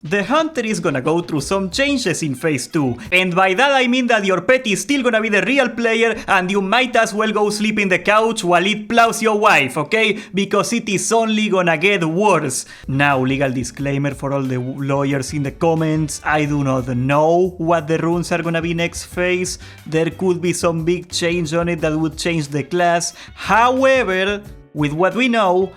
The hunter is gonna go through some changes in phase 2, and by that I mean that your pet is still gonna be the real player and you might as well go sleep in the couch while it plows your wife, okay? Because it is only gonna get worse. Now, legal disclaimer for all the lawyers in the comments, I do not know what the runes are gonna be next phase. There could be some big change on it that would change the class. However, with what we know,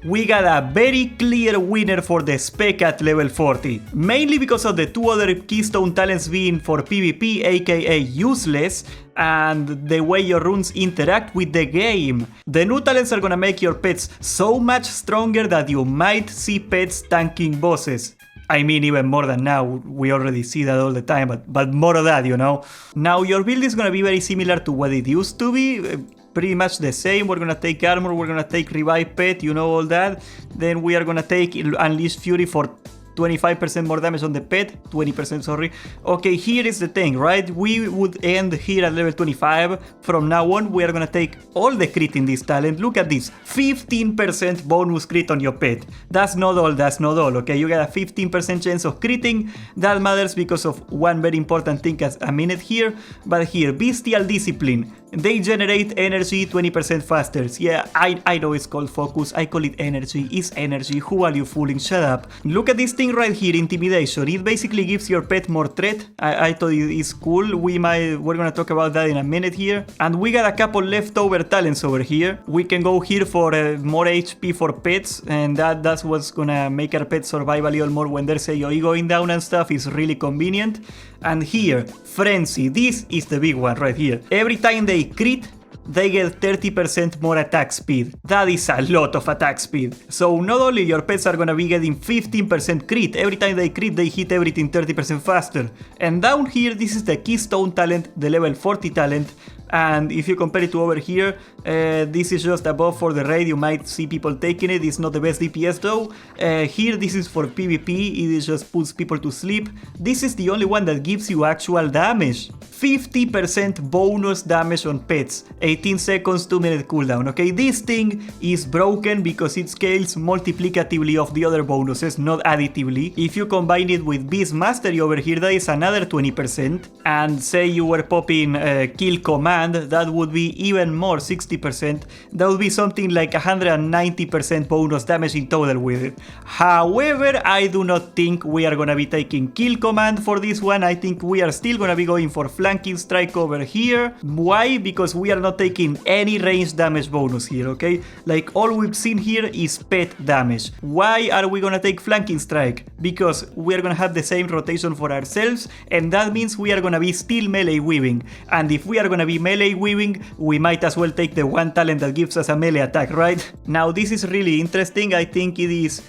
we got a very clear winner for the spec at level 40, mainly because of the two other keystone talents being for PvP, aka useless, and the way your runes interact with the game. The new talents are gonna make your pets so much stronger that you might see pets tanking bosses. I mean, even more than now, we already see that all the time, but more of that, you know? Now, your build is gonna be very similar to what it used to be. Pretty much the same. We're gonna take armor, we're gonna take revive pet, you know, all that. Then we are gonna take unleash fury for 25% more damage on the pet, 20%, sorry. Okay, here is the thing, right? We would end here at level 25. From now on, we are gonna take all the crit in this talent. Look at this, 15% bonus crit on your pet. That's not all, okay? You got a 15% chance of critting. That matters because of one very important thing as a minute here. But here, bestial discipline. They generate energy 20% faster. Yeah, I know it's called focus. I call it energy. It's energy. Who are you fooling? Shut up. Look at this thing right here, intimidation. It basically gives your pet more threat. I thought it's cool. We're gonna talk about that in a minute here. And we got a couple leftover talents over here. We can go here for more HP for pets, and that's what's gonna make our pets survive a little more when there's AOE going down and stuff. It's really convenient. And here, Frenzy. This is the big one right here. Every time they crit, they get 30% more attack speed. That is a lot of attack speed. So not only your pets are gonna be getting 15% crit, every time they crit they hit everything 30% faster. And down here, this is the keystone talent, the level 40 talent. And if you compare it to over here, this is just above for the raid. You might see people taking it. It's not the best DPS though. Here, this is for PvP. It just puts people to sleep. This is the only one that gives you actual damage. 50% bonus damage on pets. 18 seconds, 2-minute cooldown. Okay, this thing is broken because it scales multiplicatively of the other bonuses, not additively. If you combine it with Beast Mastery over here, that is another 20%. And say you were popping Kill Command, that would be even more, 60%. That would be something like 190% bonus damage in total with it. However, I do not think we are gonna be taking Kill Command for this one. I think we are still gonna be going for Flanking Strike over here. Why? Because we are not taking any range damage bonus here, okay? Like, all we've seen here is pet damage. Why are we gonna take Flanking Strike? Because we are gonna have the same rotation for ourselves, and that means we are gonna be still melee weaving. And if we are gonna be melee weaving, we might as well take the one talent that gives us a melee attack, right? Now, this is really interesting. I think it is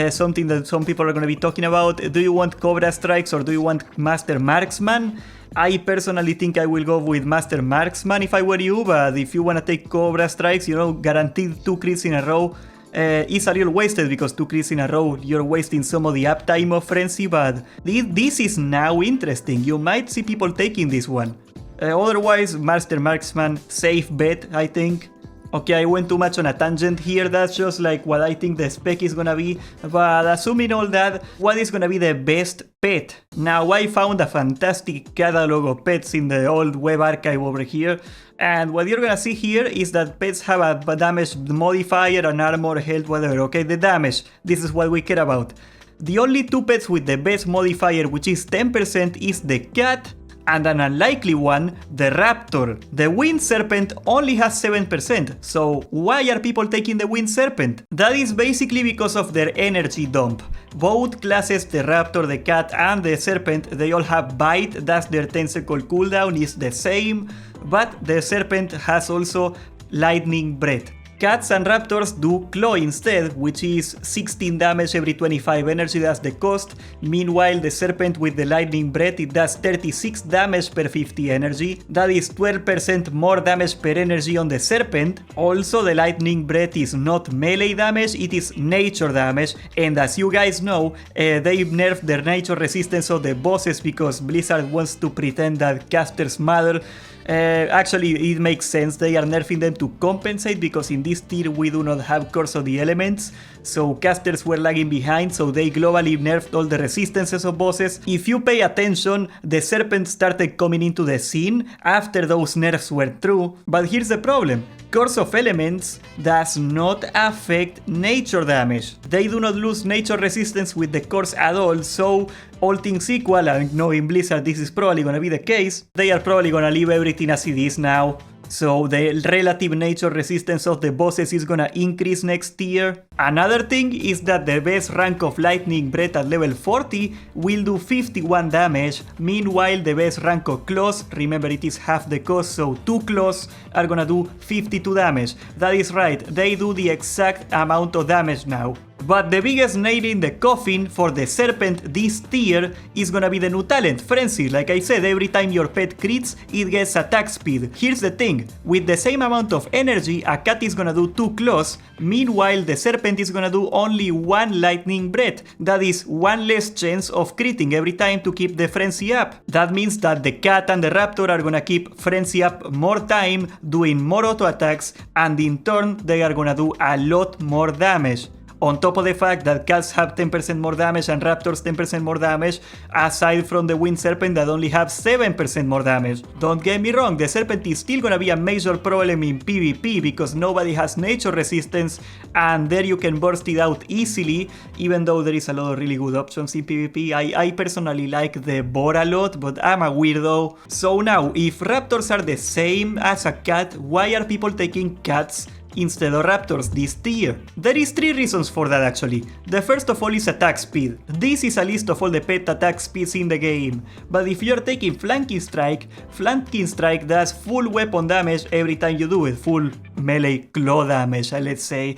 something that some people are going to be talking about. Do you want Cobra Strikes or do you want Master Marksman? I personally think I will go with Master Marksman if I were you, but if you want to take Cobra Strikes, you know, guaranteed 2 crits in a row, it's a little wasted because 2 crits in a row, you're wasting some of the uptime of Frenzy, but this is now interesting. You might see people taking this one. Otherwise, Master Marksman, safe bet, I think. Okay, I went too much on a tangent here. That's just like what I think the spec is gonna be. But assuming all that, what is gonna be the best pet? Now, I found a fantastic catalog of pets in the old web archive over here. And what you're gonna see here is that pets have a damage modifier, an armor, health, whatever. Okay, the damage. This is what we care about. The only 2 pets with the best modifier, which is 10%, is the cat, and an unlikely one, the raptor. The wind serpent only has 7%, so why are people taking the wind serpent? That is basically because of their energy dump. Both classes, the raptor, the cat, and the serpent, they all have bite. That's their 10-second cooldown, is the same, but the serpent has also lightning breath. Cats and raptors do claw instead, which is 16 damage every 25 energy, that's the cost. Meanwhile, the serpent with the lightning breath, it does 36 damage per 50 energy. That is 12% more damage per energy on the serpent. Also, the lightning breath is not melee damage, it is nature damage. And as you guys know, they nerfed the nature resistance of the bosses because Blizzard wants to pretend that casters matter. Actually, it makes sense. They are nerfing them to compensate because in this tier we do not have Curse of the Elements. so casters were lagging behind, so they globally nerfed all the resistances of bosses. If you pay attention, the Serpent started coming into the scene after those nerfs were through, but here's the problem. Curse of Elements does not affect nature damage. They do not lose nature resistance with the curse at all, so all things equal, and knowing Blizzard this is probably gonna be the case, they are probably gonna leave everything as it is now. So the relative nature resistance of the bosses is gonna increase next year. Another thing is that the best rank of Lightning Breath at level 40 will do 51 damage. Meanwhile, the best rank of Claws, remember it is half the cost, so 2 Claws are gonna do 52 damage. That is right, they do the exact amount of damage now. But the biggest nail in the coffin for the Serpent this tier is gonna be the new talent, Frenzy. Like I said, every time your pet crits, it gets attack speed. Here's the thing, with the same amount of energy, a cat is gonna do 2 claws, meanwhile the Serpent is gonna do only 1 lightning breath. That is 1 less chance of critting every time to keep the Frenzy up. That means that the cat and the raptor are gonna keep Frenzy up more time, doing more auto attacks, and in turn they are gonna do a lot more damage. On top of the fact that cats have 10% more damage and raptors 10% more damage, aside from the Wind Serpent that only have 7% more damage. Don't get me wrong, the Serpent is still gonna be a major problem in PvP because nobody has nature resistance and there you can burst it out easily, even though there is a lot of really good options in PvP. I personally like the boar a lot, but I'm a weirdo. So now, if raptors are the same as a cat, why are people taking cats instead of raptors this tier? There is 3 reasons for that actually. The first of all is attack speed. This is a list of all the pet attack speeds in the game, but if you're taking Flanking Strike does full weapon damage every time you do it, full melee claw damage, let's say,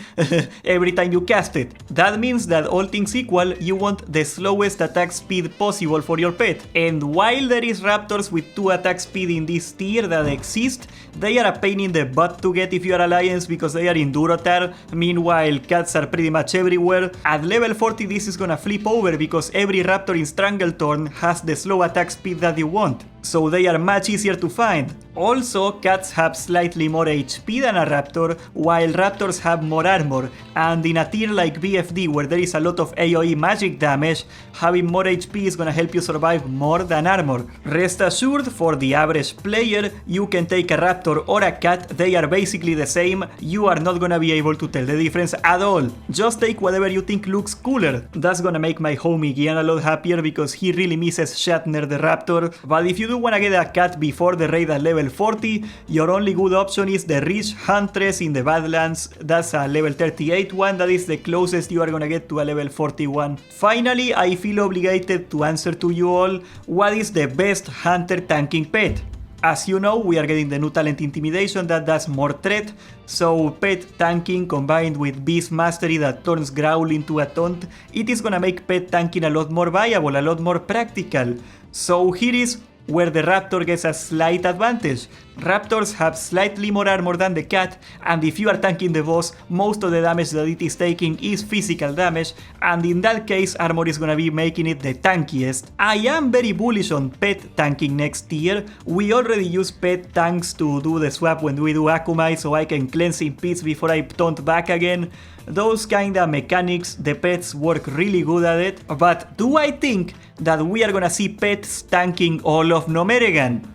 every time you cast it. That means that all things equal, you want the slowest attack speed possible for your pet. And while there is raptors with 2 attack speed in this tier that exist, they are a pain in the butt to get if you are Alliance because they are in Durotar. Meanwhile, cats are pretty much everywhere. At level 40 this is gonna flip over because every raptor in Strangletorn has the slow attack speed that you want, so they are much easier to find. Also, cats have slightly more HP than a raptor, while raptors have more armor, and in a tier like BFD where there is a lot of AoE magic damage, having more HP is gonna help you survive more than armor. Rest assured, for the average player, you can take a raptor or a cat, they are basically the same, you are not gonna be able to tell the difference at all. Just take whatever you think looks cooler. That's gonna make my homie Gian a lot happier because he really misses Shatner the raptor, but if you do wanna get a cat before the raid at level 40, your only good option is the Rich Huntress in the Badlands. That's a level 38 one, that is the closest you are gonna get to a level 41. Finally, I feel obligated to answer to you all, what is the best hunter tanking pet? As you know, we are getting the new talent Intimidation that does more threat, so pet tanking combined with Beast Mastery that turns Growl into a taunt, it is gonna make pet tanking a lot more viable, a lot more practical. So here is where the raptor gets a slight advantage. Raptors have slightly more armor than the cat, and if you are tanking the boss, most of the damage that it is taking is physical damage, and in that case armor is gonna be making it the tankiest. I am very bullish on pet tanking next year. We already use pet tanks to do the swap when we do Akumai, so I can cleanse in pits before I taunt back again. Those kinda mechanics, the pets work really good at it, but do I think that we are gonna see pets tanking all of Nomeregan?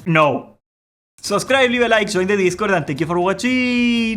No. Subscribe, leave a like, join the Discord, and thank you for watching!